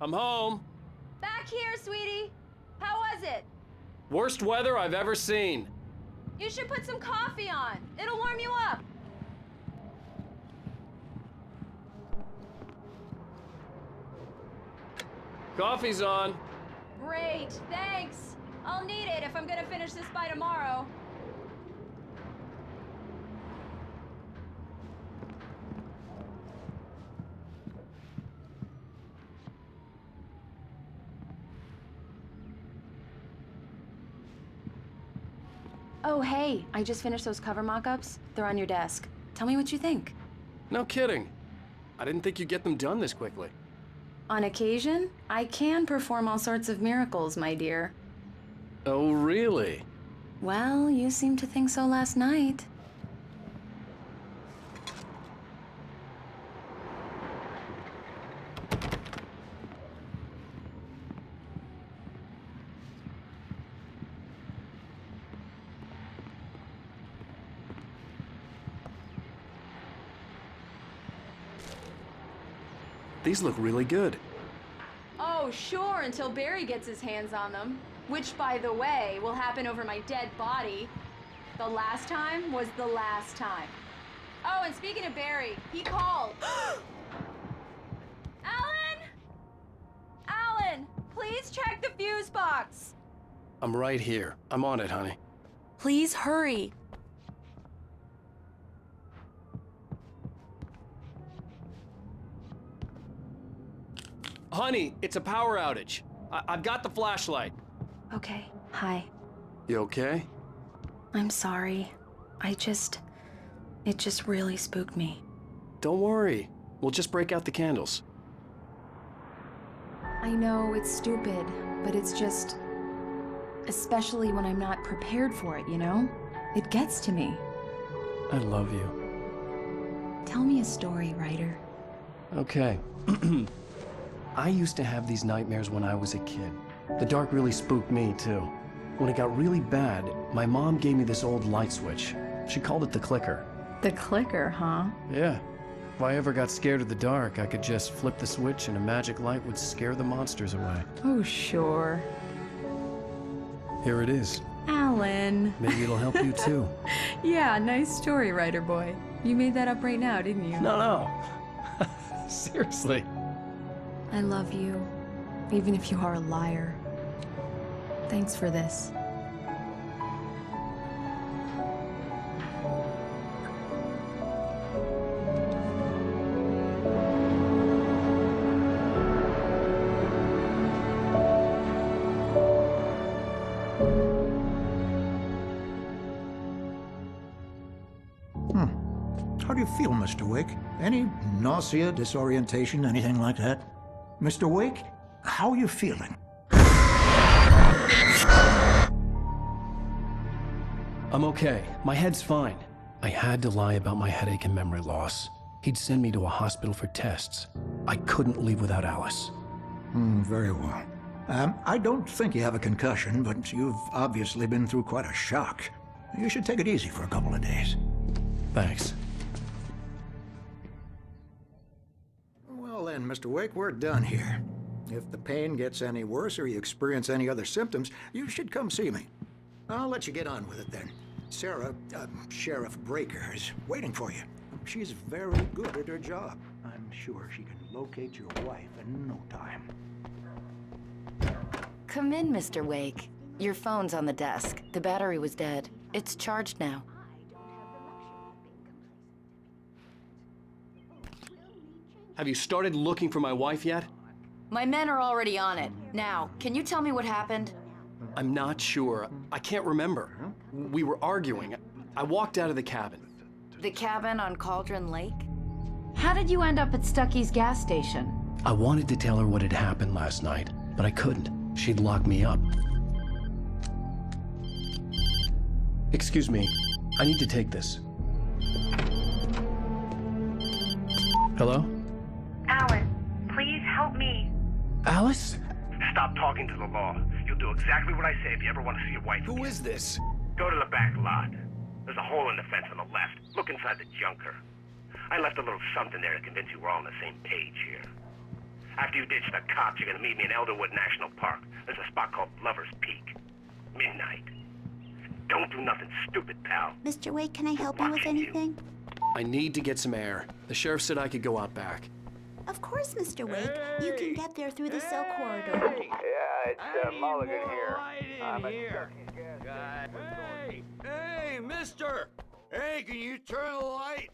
I'm home. Back here, sweetie. How was it? Worst weather I've ever seen. You should put some coffee on. It'll warm you up. Coffee's on. Great, thanks. I'll need it if I'm gonna finish this by tomorrow. Oh, hey, I just finished those cover mock-ups. They're on your desk. Tell me what you think. No kidding. I didn't think you'd get them done this quickly. On occasion, I can perform all sorts of miracles, my dear. Oh, really? Well, you seemed to think so last night. These look really good. Oh, sure, until Barry gets his hands on them. Which, by the way, will happen over my dead body. The last time was the last time. Oh, and speaking of Barry, he called. Alan! Alan, please check the fuse box. I'm right here. I'm on it, honey. Please hurry. Honey, it's a power outage. I've got the flashlight. Okay, hi. You okay? I'm sorry. It just really spooked me. Don't worry. We'll just break out the candles. I know it's stupid, but it's just... especially when I'm not prepared for it, you know? It gets to me. I love you. Tell me a story, writer. Okay. I used to have these nightmares when I was a kid. The dark really spooked me, too. When it got really bad, my mom gave me this old light switch. She called it the clicker. The clicker, huh? Yeah. If I ever got scared of the dark, I could just flip the switch and a magic light would scare the monsters away. Oh, sure. Here it is. Alan. Maybe it'll help you, too. Yeah, nice story, writer boy. You made that up right now, didn't you? No. Seriously. I love you, even if you are a liar. Thanks for this. How do you feel, Mr. Wake? Any nausea, disorientation, anything like that? Mr. Wake, how are you feeling? I'm okay. My head's fine. I had to lie about my headache and memory loss. He'd send me to a hospital for tests. I couldn't leave without Alice. Very well. I don't think you have a concussion, but you've obviously been through quite a shock. You should take it easy for a couple of days. Thanks. Well then, Mr. Wake, we're done here. If the pain gets any worse or you experience any other symptoms, you should come see me. I'll let you get on with it then. Sarah, Sheriff Breaker, is waiting for you. She's very good at her job. I'm sure she can locate your wife in no time. Come in, Mr. Wake. Your phone's on the desk. The battery was dead. It's charged now. Have you started looking for my wife yet? My men are already on it. Now, can you tell me what happened? I'm not sure. I can't remember. We were arguing. I walked out of the cabin. The cabin on Cauldron Lake? How did you end up at Stucky's gas station? I wanted to tell her what had happened last night, but I couldn't. She'd locked me up. Excuse me. I need to take this. Hello? Alan, please help me. Alice? Stop talking to the law. You'll do exactly what I say if you ever want to see your wife again. Who is this? Go to the back lot. There's a hole in the fence on the left. Look inside the junker. I left a little something there to convince you we're all on the same page here. After you ditch the cops, you're gonna meet me in Elderwood National Park. There's a spot called Lover's Peak. Midnight. Don't do nothing stupid, pal. Mr. Wake, can I help you with anything? I need to get some air. The sheriff said I could go out back. Of course, Mr. Wake. You can get there through the cell corridor. Yeah, it's Mulligan here. I'm at Stucky's gas station. Hey, mister! Hey, can you turn the light?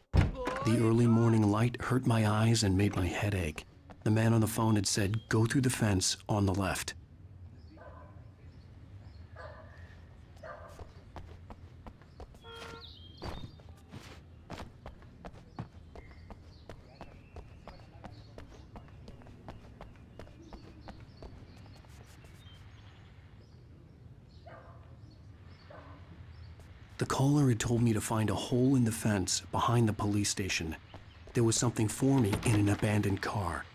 The early morning light hurt my eyes and made my head ache. The man on the phone had said, go through the fence on the left. The caller had told me to find a hole in the fence behind the police station. There was something for me in an abandoned car.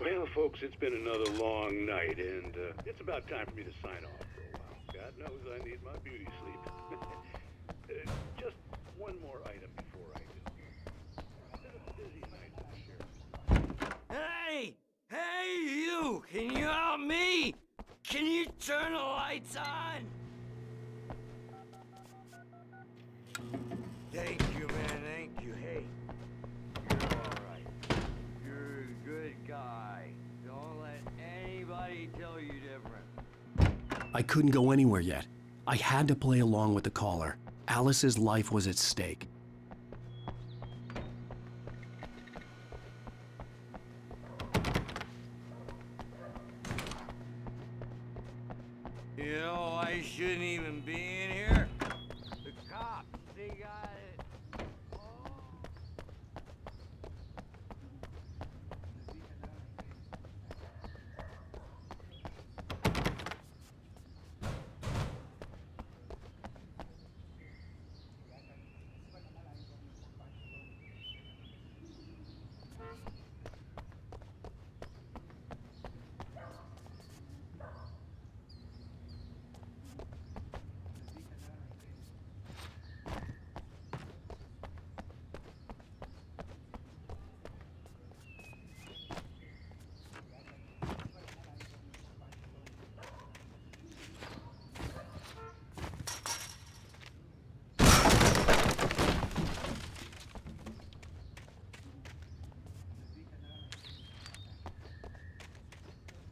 Well, folks, it's been another long night, and it's about time for me to sign off for a while. God knows I need my beauty sleep. Just one more item before I go. It's been a busy night for the sheriff. Hey! Hey, you! Can you help me? Can you turn the lights on? Thank you, man. Thank you. Hey, you're all right. You're a good guy. Don't let anybody tell you different. I couldn't go anywhere yet. I had to play along with the caller. Alice's life was at stake. You know, I shouldn't even be in here. The cops, they got it.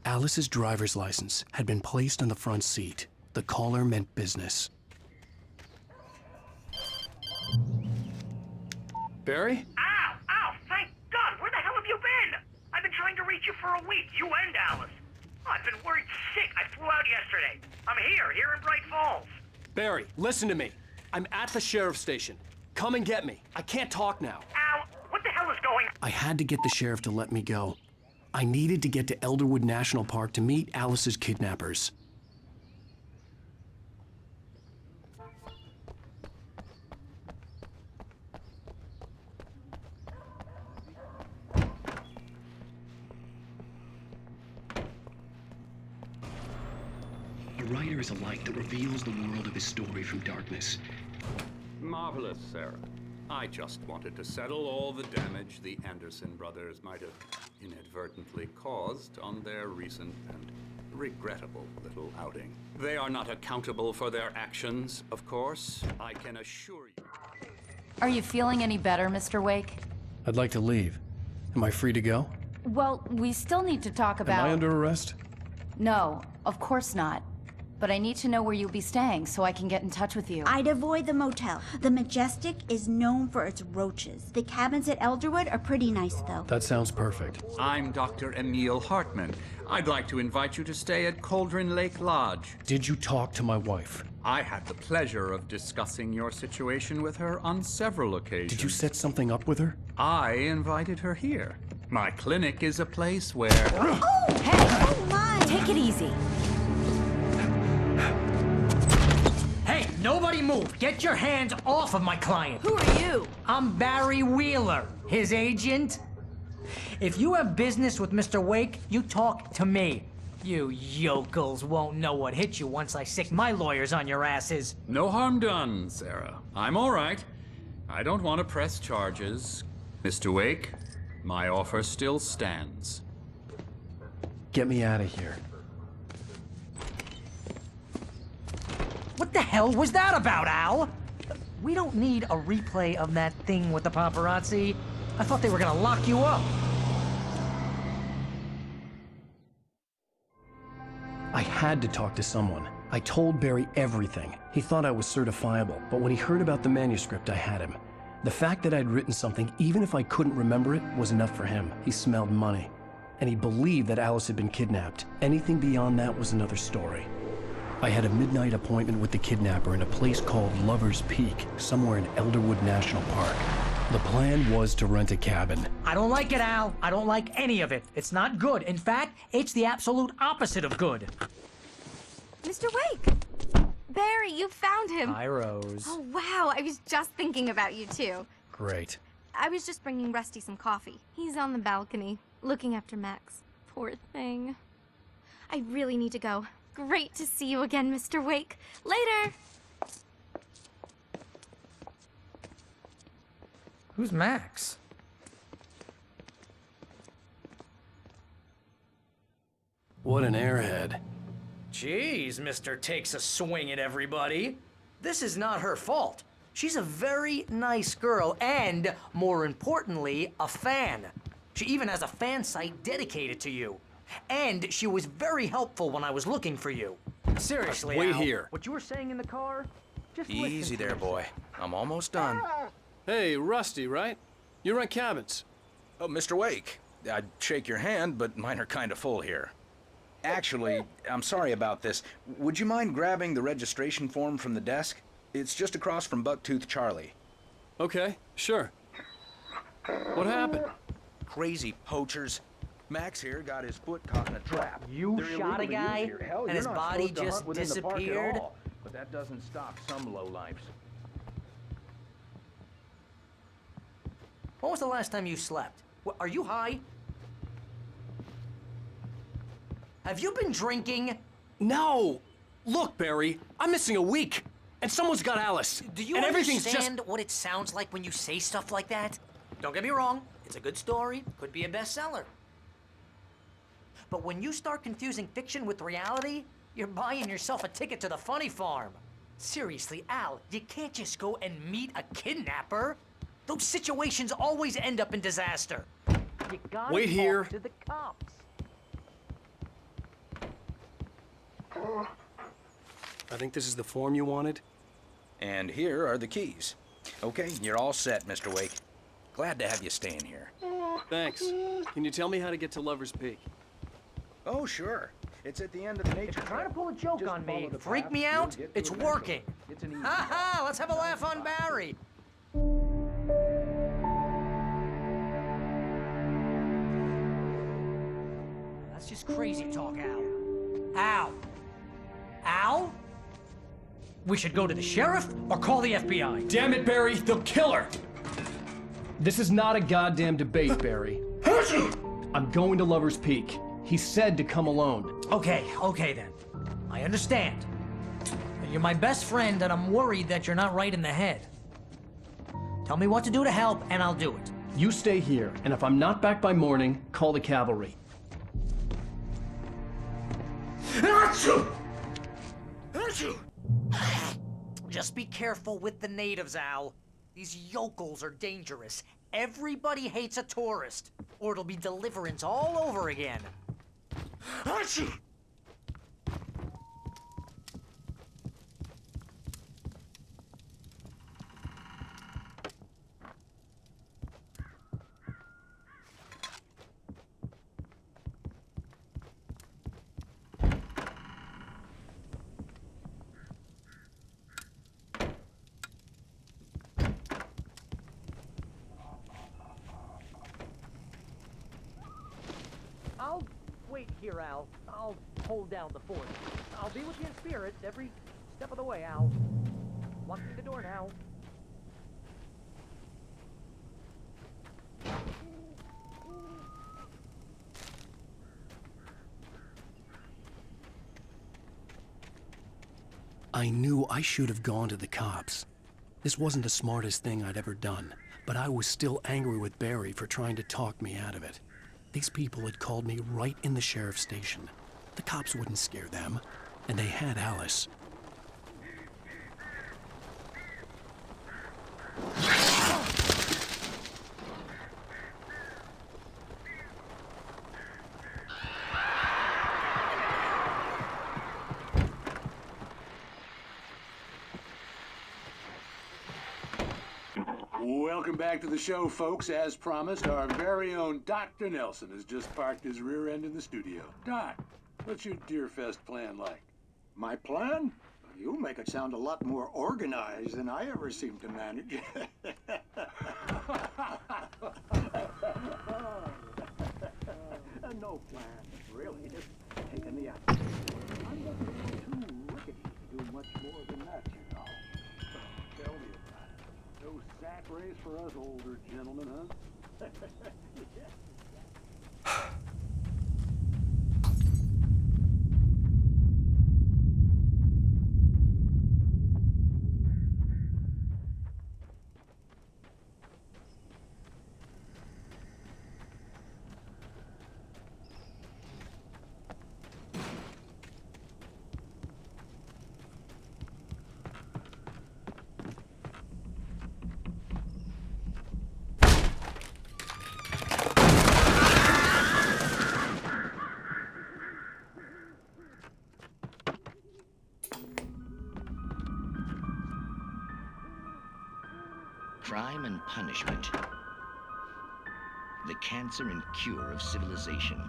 Alice's driver's license had been placed on the front seat. The caller meant business. Barry? Ow! Ow! Thank God! Where the hell have you been? I've been trying to reach you for a week, you and Alice. Oh, I've been worried sick. I flew out yesterday. I'm here in Bright Falls. Barry, listen to me. I'm at the sheriff's station. Come and get me. I can't talk now. Ow! What the hell is going on? I had to get the sheriff to let me go. I needed to get to Elderwood National Park to meet Alice's kidnappers. A writer is a light that reveals the world of his story from darkness. Marvelous, Sarah. I just wanted to settle all the damage the Anderson brothers might have inadvertently caused on their recent and regrettable little outing. They are not accountable for their actions, of course. I can assure you. Are you feeling any better, Mr. Wake? I'd like to leave. Am I free to go? Well, we still need to talk about... Am I under arrest? No, of course not. But I need to know where you'll be staying so I can get in touch with you. I'd avoid the motel. The Majestic is known for its roaches. The cabins at Elderwood are pretty nice, though. That sounds perfect. I'm Dr. Emil Hartman. I'd like to invite you to stay at Cauldron Lake Lodge. Did you talk to my wife? I had the pleasure of discussing your situation with her on several occasions. Did you set something up with her? I invited her here. My clinic is a place where... Oh, hey! Oh my! Take it easy. Hey, nobody move! Get your hands off of my client! Who are you? I'm Barry Wheeler, his agent. If you have business with Mr. Wake, you talk to me. You yokels won't know what hit you once I sick my lawyers on your asses. No harm done, Sarah. I'm all right. I don't want to press charges. Mr. Wake, my offer still stands. Get me out of here. What the hell was that about, Al? We don't need a replay of that thing with the paparazzi. I thought they were gonna lock you up. I had to talk to someone. I told Barry everything. He thought I was certifiable, but when he heard about the manuscript, I had him. The fact that I'd written something, even if I couldn't remember it, was enough for him. He smelled money. And he believed that Alice had been kidnapped. Anything beyond that was another story. I had a midnight appointment with the kidnapper in a place called Lover's Peak, somewhere in Elderwood National Park. The plan was to rent a cabin. I don't like it, Al. I don't like any of it. It's not good. In fact, it's the absolute opposite of good. Mr. Wake! Barry, you found him. Hi, Rose. Oh, wow. I was just thinking about you, too. Great. I was just bringing Rusty some coffee. He's on the balcony, looking after Max. Poor thing. I really need to go. Great to see you again, Mr. Wake. Later! Who's Max? What an airhead. Jeez, Mr. Takes a swing at everybody. This is not her fault. She's a very nice girl and, more importantly, a fan. She even has a fan site dedicated to you. And she was very helpful when I was looking for you. Seriously, Wait Al, here. what you were saying in the car? Just Easy listen to there, boy. yourself. I'm almost done. Hey, Rusty, right? You rent cabins. Oh, Mr. Wake. I'd shake your hand, but mine are kind of full here. Actually, I'm sorry about this. Would you mind grabbing the registration form from the desk? It's just across from Bucktooth Charlie. Okay, sure. What happened? Crazy poachers. Max here got his foot caught in a trap. You They're shot a illegal to guy, use here. Hell, and you're his not body supposed to hunt just within the park at disappeared? all. But that doesn't stop some lowlifes. When was the last time you slept? Are you high? Have you been drinking? No! Look, Barry, I'm missing a week, and someone's got Alice. Do you and everything's understand what it sounds like when you say stuff like that? Don't get me wrong, it's a good story, could be a bestseller. But when you start confusing fiction with reality, you're buying yourself a ticket to the funny farm. Seriously, Al, you can't just go and meet a kidnapper. Those situations always end up in disaster. You gotta Wait here. talk to the cops. I think this is the form you wanted. And here are the keys. Okay, you're all set, Mr. Wake. Glad to have you staying here. Thanks. Can you tell me how to get to Lover's Peak? Oh, sure. It's at the end of the nature If you're trying to trail. pull a joke Just on follow me, the freak path, me you'll out, get to it's it working. eventually. It's an easy Ha ha, let's have a laugh on Barry. That's just crazy talk, Al. Al? Al? We should go to the sheriff or call the FBI. Damn it, Barry, they'll kill her! This is not a goddamn debate, Barry. I'm going to Lover's Peak. He said to come alone. Okay then. I understand. You're my best friend and I'm worried that you're not right in the head. Tell me what to do to help and I'll do it. You stay here, and if I'm not back by morning, call the cavalry. Just be careful with the natives, Al. These yokels are dangerous. Everybody hates a tourist, or it'll be Deliverance all over again. here, Al. I'll hold down the fort. I'll be with you in spirit every step of the way, Al. Locking the door now. I knew I should have gone to the cops. This wasn't the smartest thing I'd ever done, but I was still angry with Barry for trying to talk me out of it. These people had called me right in the sheriff's station. The cops wouldn't scare them, and they had Alice. Welcome back to the show, folks. As promised, our very own Dr. Nelson has just parked his rear end in the studio. Doc, what's your Deerfest plan like? My plan? You make it sound a lot more organized than I ever seem to manage. No plan, really. Just taking the act. I'm not too rickety to do much more than that, you know. Tell me about it. No sack race for us older gentlemen, huh? Crime and punishment. The cancer and cure of civilization.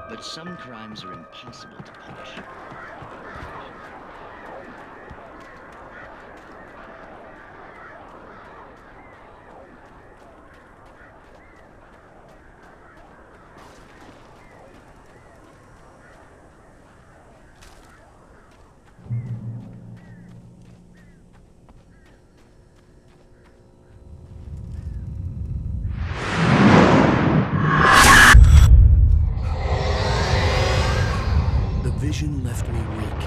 But some crimes are impossible to punish. Vision left me weak.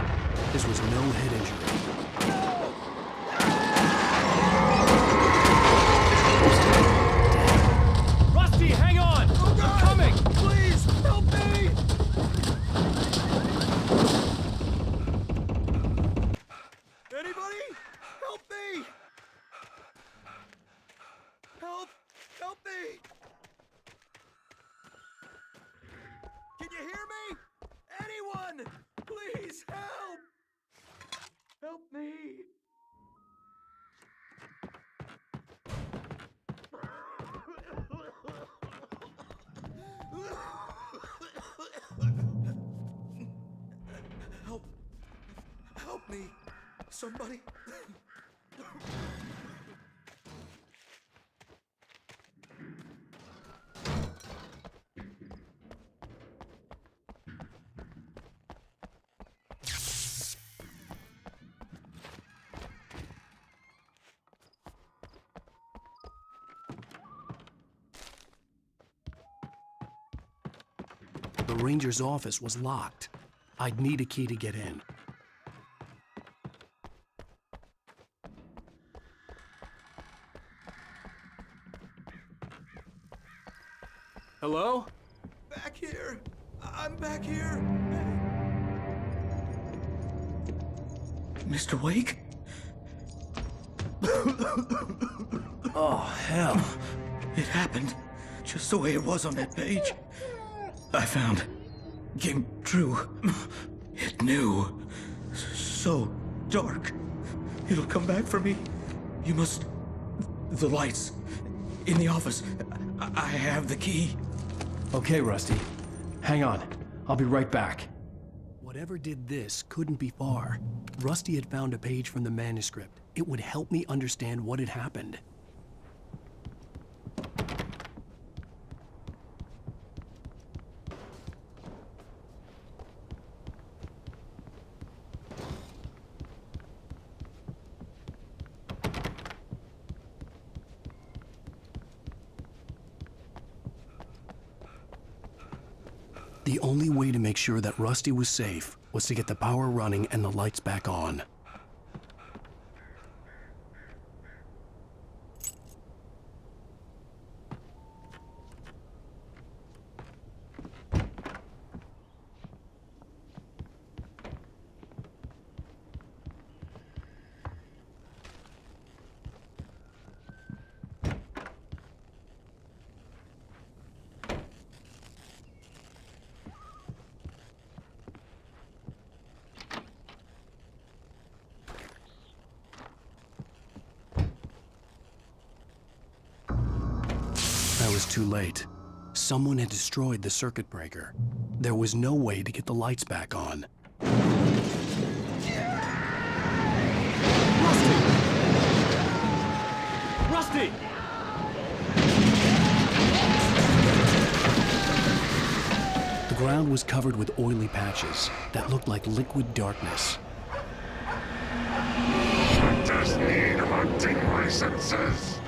This was no head injury. Rusty, hang on! I'm coming! Please, help me! Anybody? Help me! Help! Help me! Can you hear me? Anyone! Please help! Help me! Help! Help me! Somebody! The ranger's office was locked. I'd need a key to get in. Hello? Back here! I'm back here! Mr. Wake? Oh, hell. It happened just the way it was on that page. I found. Came true. It knew. So dark. It'll come back for me. You must... The lights. In the office. I have the key. Okay, Rusty. Hang on. I'll be right back. Whatever did this couldn't be far. Rusty had found a page from the manuscript. It would help me understand what had happened. The only way to make sure that Rusty was safe was to get the power running and the lights back on. I was too late. Someone had destroyed the circuit breaker. There was no way to get the lights back on. Rusty! The ground was covered with oily patches that looked like liquid darkness. I just need hunting licenses.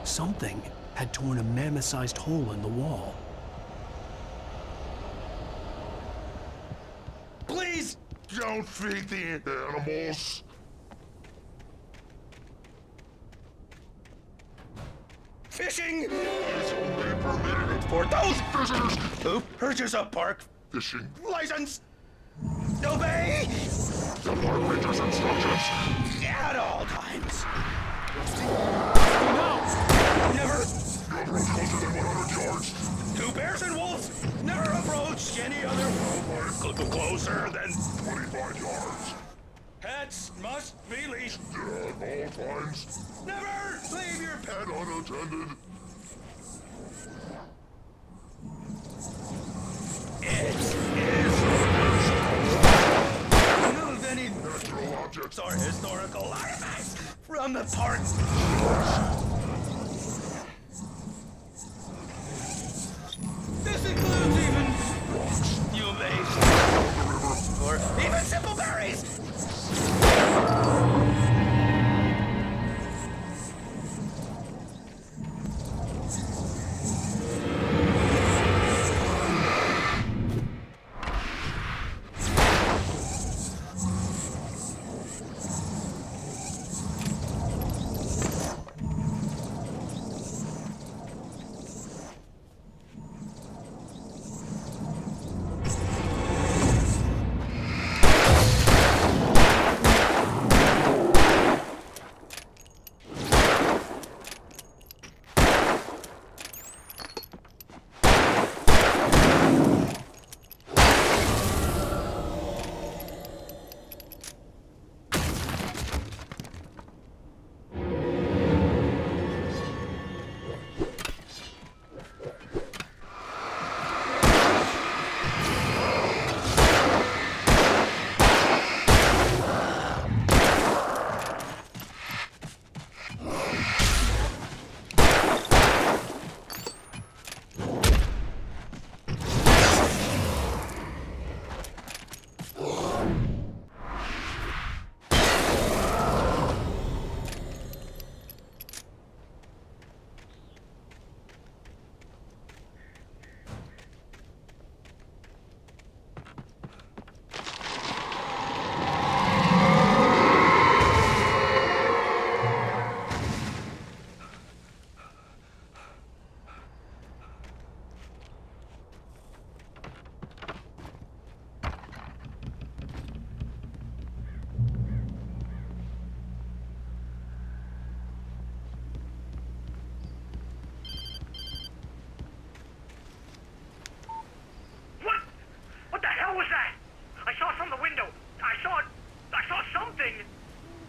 Something had torn a mammoth-sized hole in the wall. Please don't feed the animals. Fishing is only permitted for those visitors who purchase a park fishing license. Obey the park ranger's instructions at all times. No! Never approach closer than 100 yards. Two bears and wolves never approach any other wildlife closer than 25 yards. Pets must be leashed At all times. Never leave your Pet unattended. It is remove any natural objects or historical artifacts from the park. This includes even rocks, you may, or even simple berries.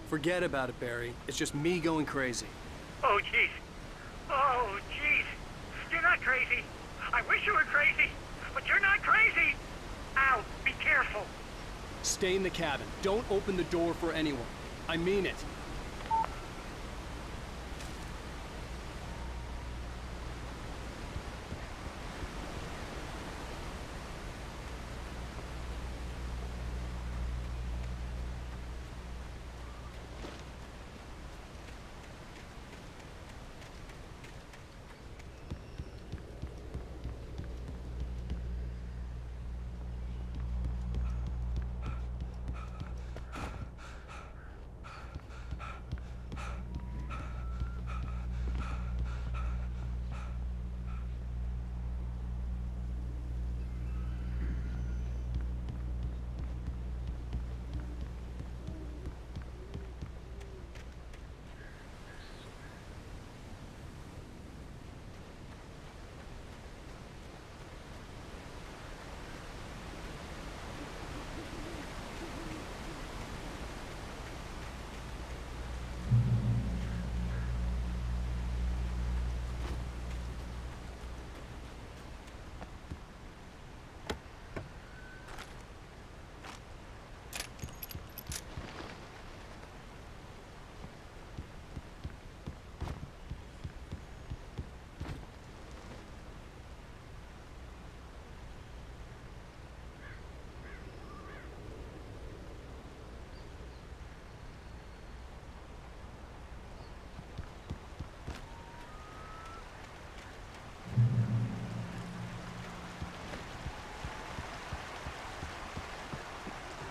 Forget about it, Barry. It's just me going crazy. Oh, jeez. Oh, jeez. You're not crazy. I wish you were crazy, but you're not crazy. Ow, be careful. Stay in the cabin. Don't open the door for anyone. I mean it.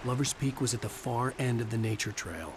Lover's Peak was at the far end of the nature trail.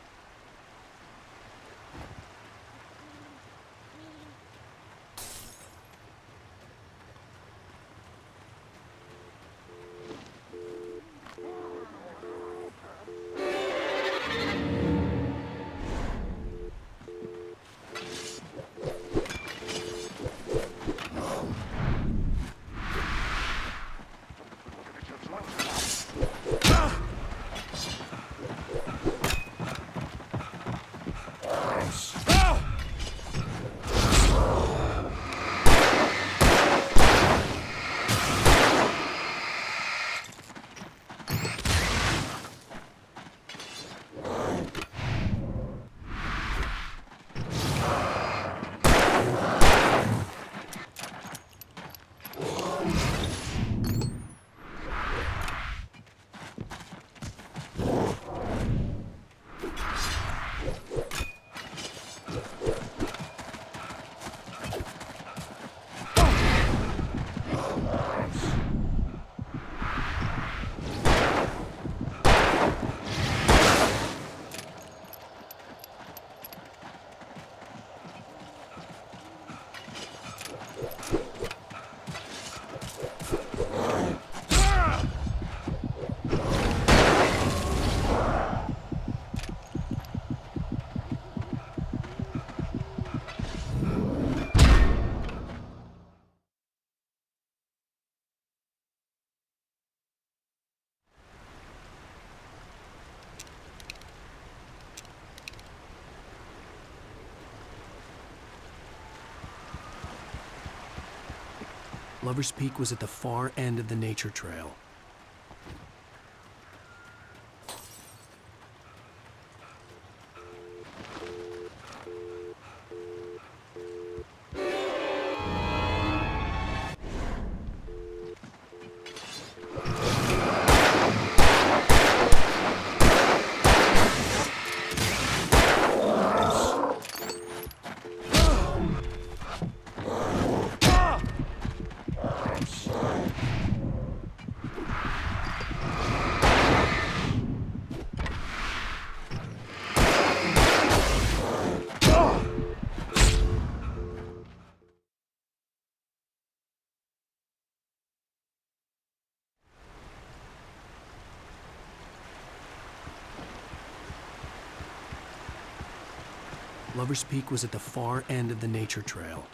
Lover's Peak was at the far end of the nature trail. Lover's Peak was at the far end of the nature trail.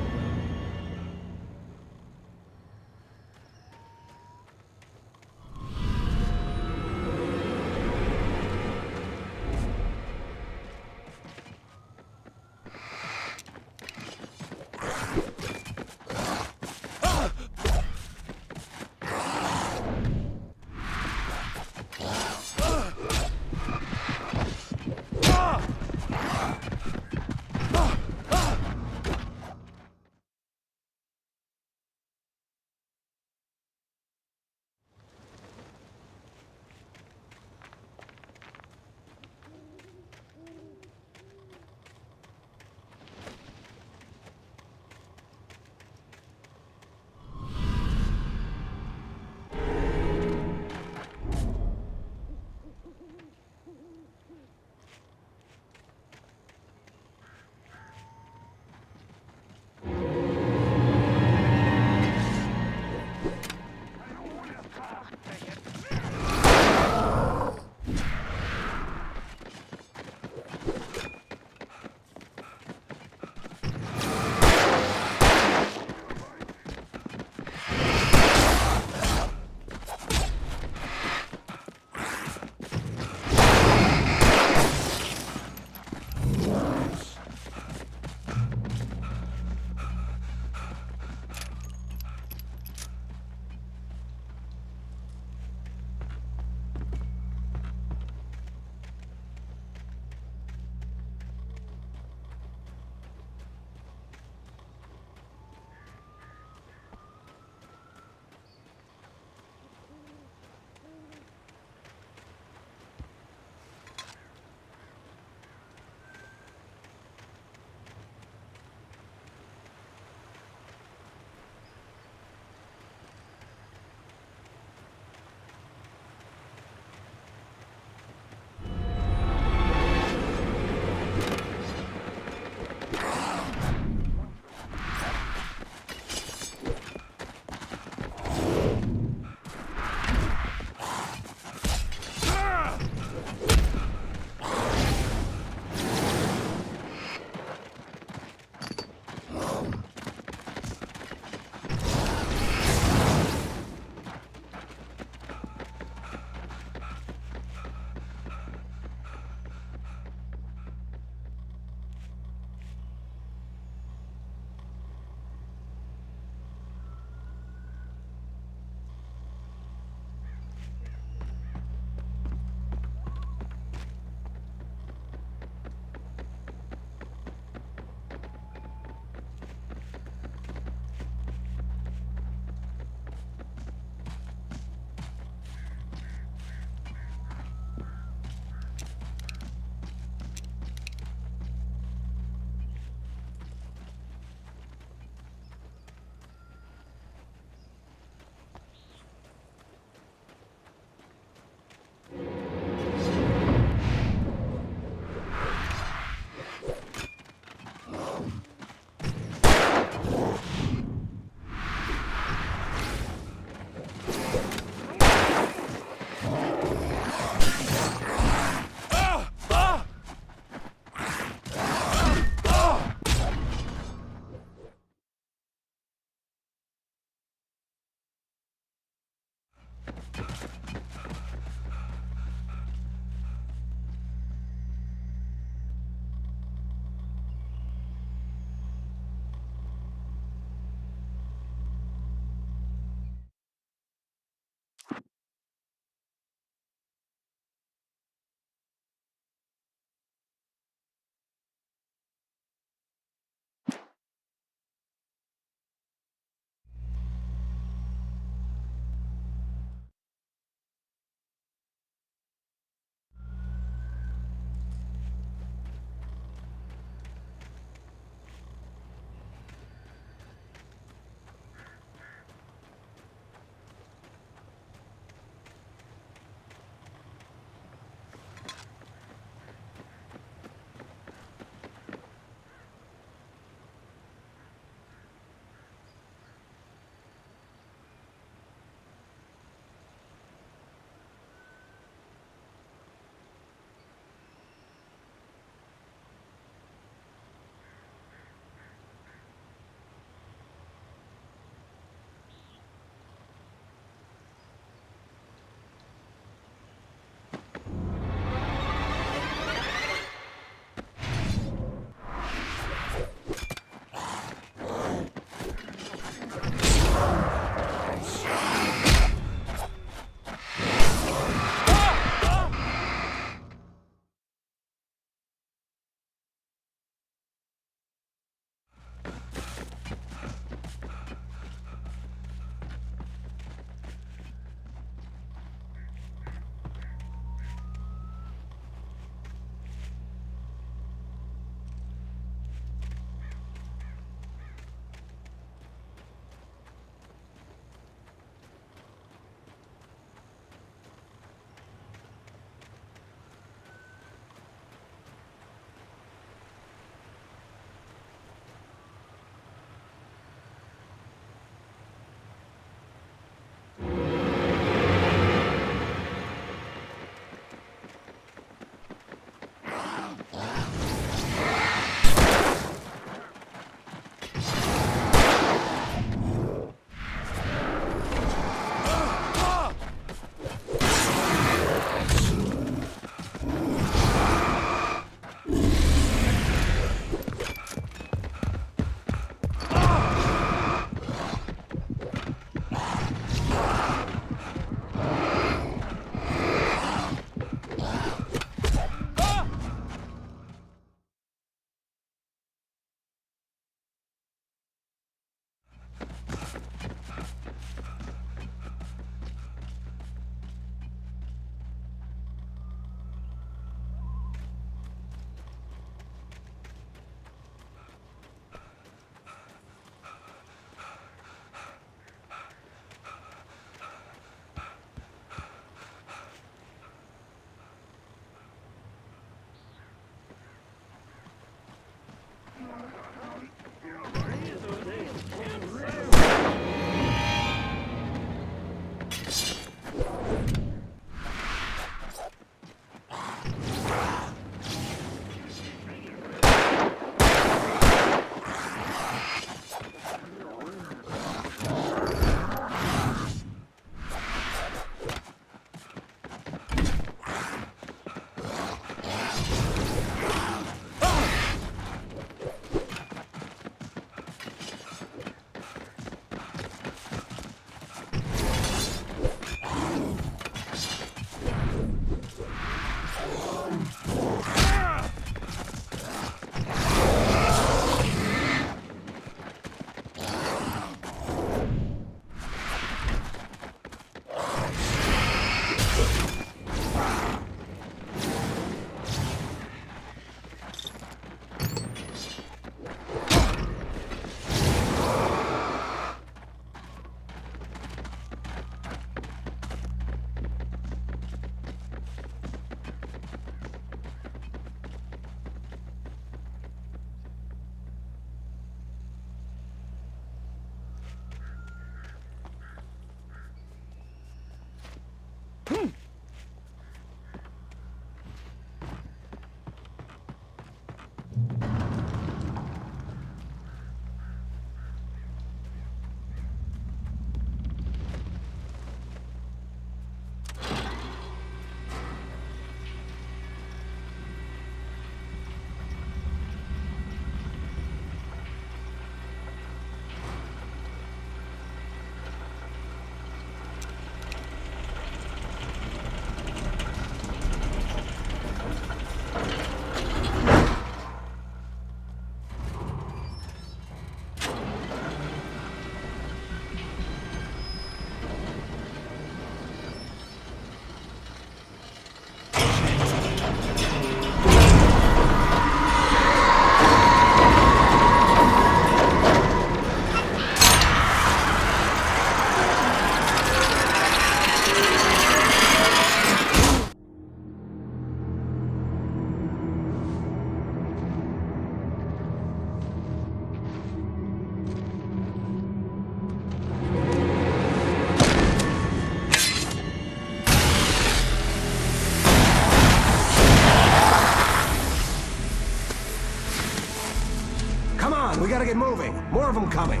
We gotta get moving. More of them coming.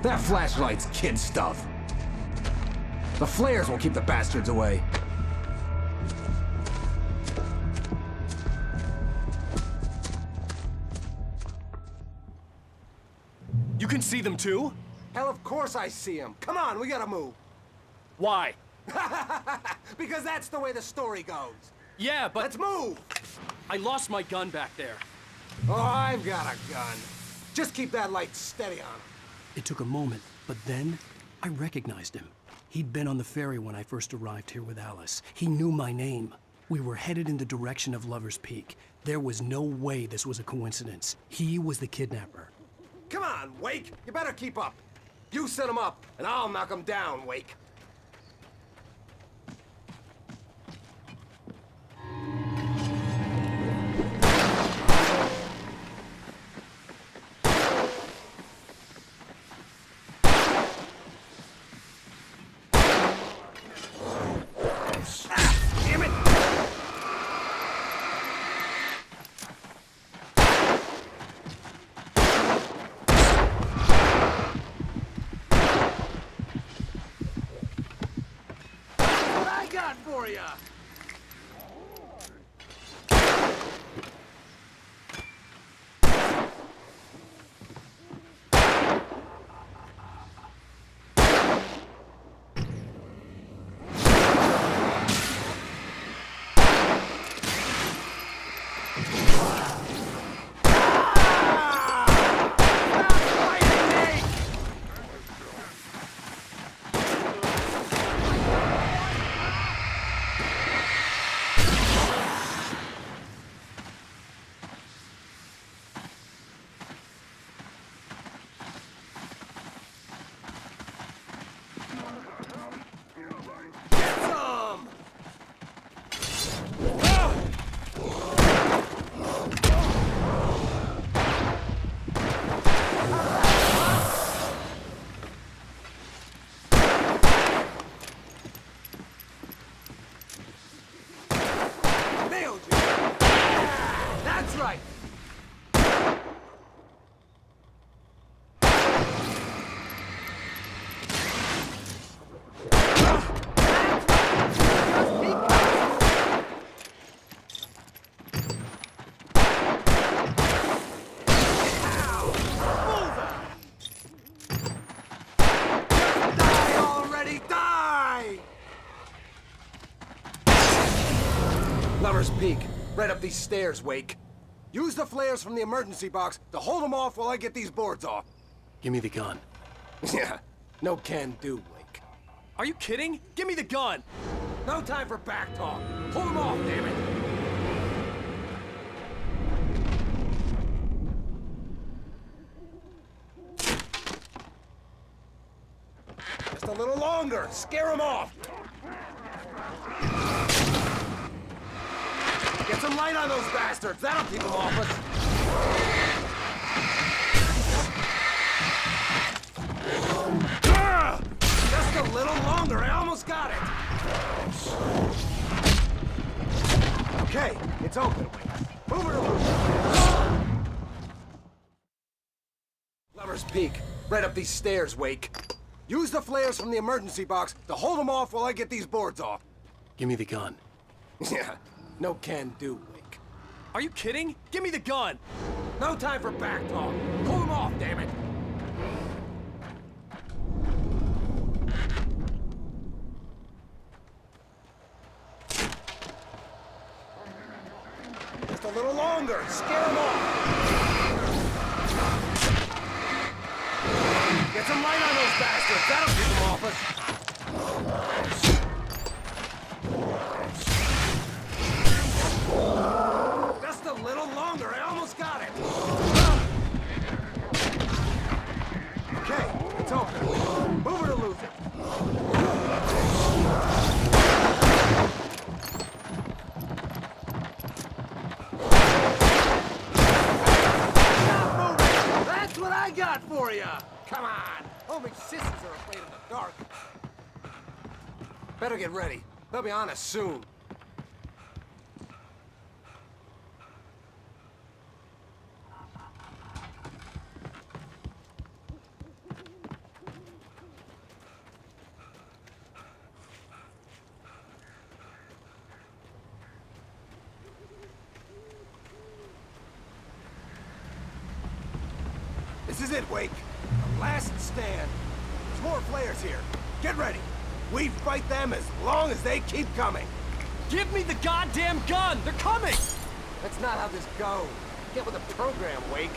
That flashlight's kid stuff. The flares will keep the bastards away. You can see them too? Hell, of course I see them. Come on, we gotta move. Why? Because that's the way the story goes. Yeah, but... Let's move! I lost my gun back there. Oh, I've got a gun. Just keep that light steady on him. It took a moment, but then I recognized him. He'd been on the ferry when I first arrived here with Alice. He knew my name. We were headed in the direction of Lover's Peak. There was no way this was a coincidence. He was the kidnapper. Come on, Wake! You better keep up. You set him up, and I'll knock him down, Wake. For ya. Lover's Peak. Right up these stairs, Wake. Use the flares from the emergency box to hold them off while I get these boards off. Give me the gun. Yeah, no can do, Wake. Are you kidding? Give me the gun! No time for back talk. Pull them off, damn it! Just a little longer. Scare them off. Get some light on those bastards. That'll keep them off us. Okay, it's open. Move it along. Lover's Peak. Right up these stairs, Wake. Use the flares from the emergency box to hold them off while I get these boards off. Give me the gun. Yeah, no can do, Wake. Are you kidding? Give me the gun! No time for back talk. Pull them off, damn it. Just a little longer. Scare them off. Get some light on those bastards. That'll keep them off us. Just a little longer. I almost got it. Okay, it's open. Move it or lose it. Stop moving! That's what I got for you! Come on! Only sissies are afraid of the dark. Better get ready. They'll be on us soon. This is it, Wake. The last stand. There's more flares here. Get ready. We fight them as long as they keep coming. Give me the goddamn gun! They're coming! That's not how this goes. Get with the program, Wake.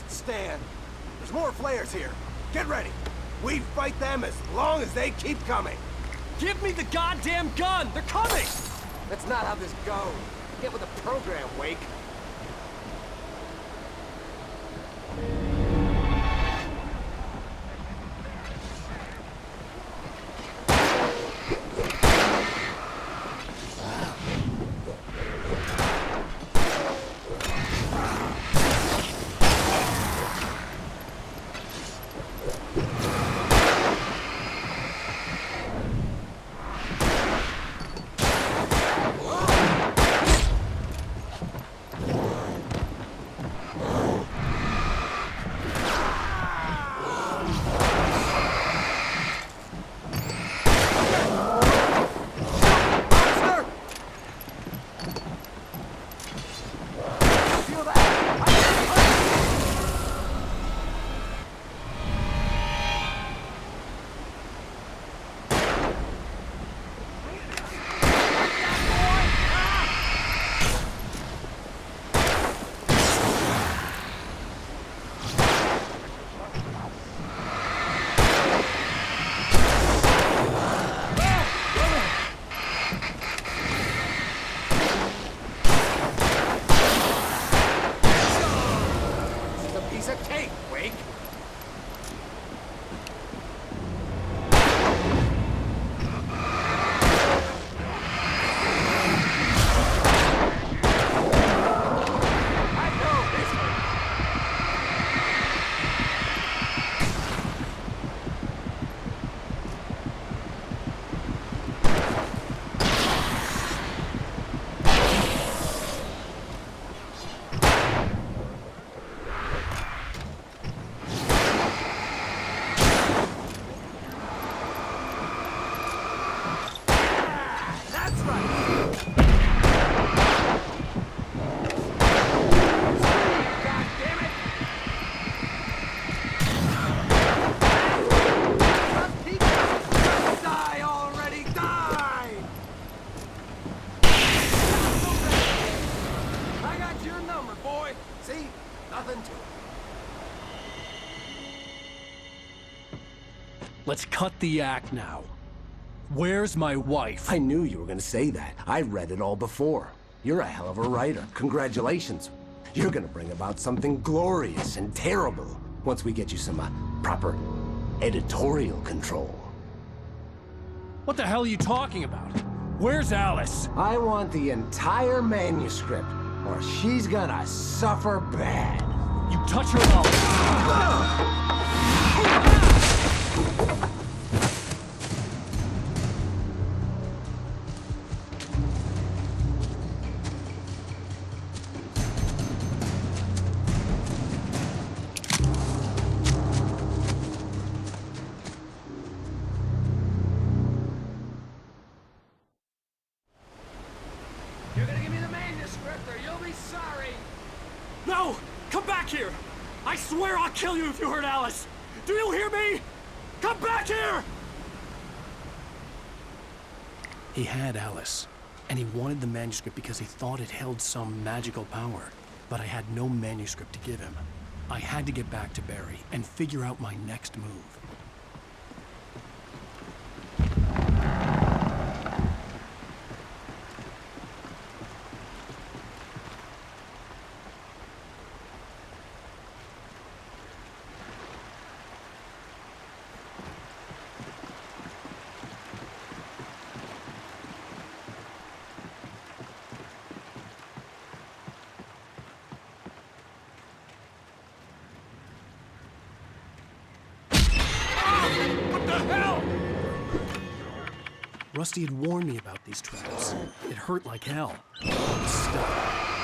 Stand. There's more flares here. Get ready. We fight them as long as they keep coming. Give me the goddamn gun! They're coming! That's not how this goes. Get with the program, Wake. Nothing to it. Let's cut the act now. Where's my wife? I knew you were gonna say that. I read it all before. You're a hell of a writer. Congratulations. You're gonna bring about something glorious and terrible once we get you some proper editorial control. What the hell are you talking about? Where's Alice? I want the entire manuscript, or she's gonna suffer bad. You touch her up. You're gonna give me the manuscript or you'll be sorry. No! Come back here! I swear I'll kill you if you hurt Alice! Do you hear me? Come back here! He had Alice, and he wanted the manuscript because he thought it held some magical power. But I had no manuscript to give him. I had to get back to Barry and figure out my next move. Rusty had warned me about these traps. It hurt like hell. I was stuck.